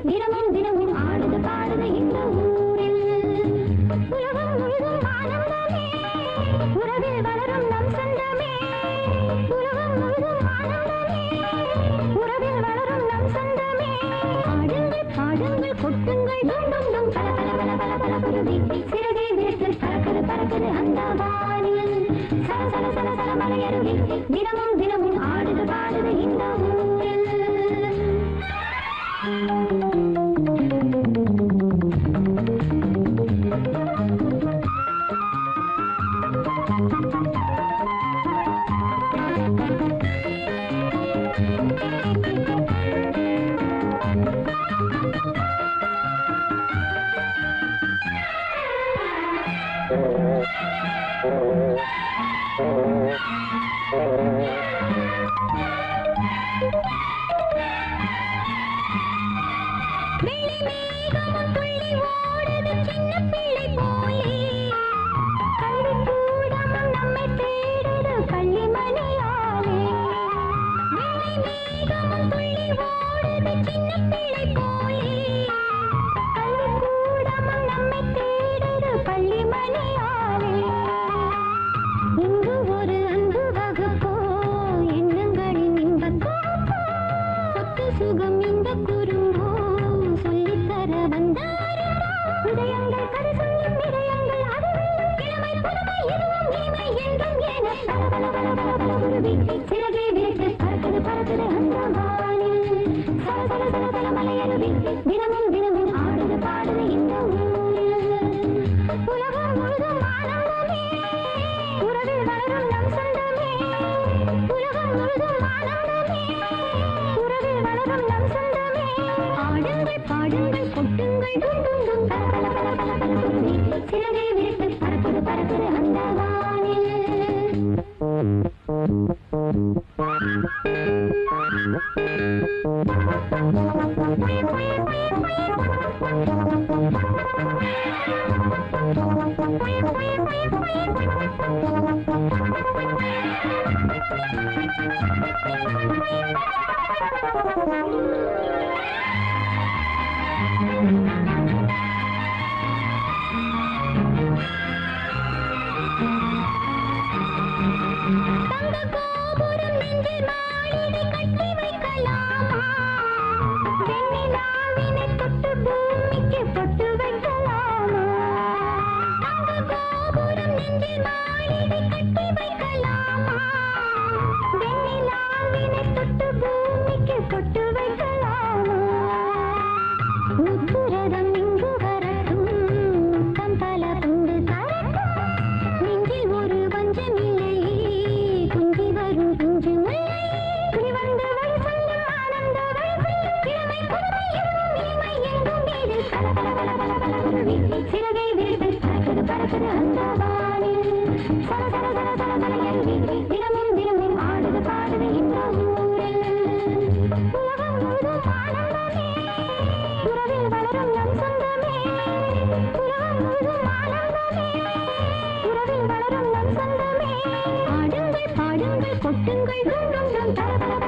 தினமும் தினமும் ஆடுது பாடுது இந்த ஊரில். தினமும் தினமும் ஆடுது பாடுது இந்த ஊரில். உலகம் முழுதும் ஆனந்தமே, உறவில் வளரும் நம் சொந்தமே. உலகம் முழுதும் ஆனந்தமே, உறவில் வளரும் நம் சொந்தமே. ஆடுங்கள் பாடுங்கள் கொட்டுங்கள் டும் டும் டும் பல பல பல பல குருவி சிறகை விரித்து பறக்குது பறக்குது அந்த வானில். சிறகை விரித்து பறக்குது பறக்குது அந்த வானில். சல சல சல சல மலையருவி தினமும் தினமும் ஆடுது பாடுது இந்த ஊரில். உலகம் முழுதும் ஆனந்தமே, உறவில் வளரும் நம் சொந்தமே. உலகம் முழுதும் ஆனந்தமே, உறவில் வளரும் நம் சொந்தமே. ஆடுங்கள் பாடுங்கள் கொட்டுங்கள் டும் டும் டும் பல பல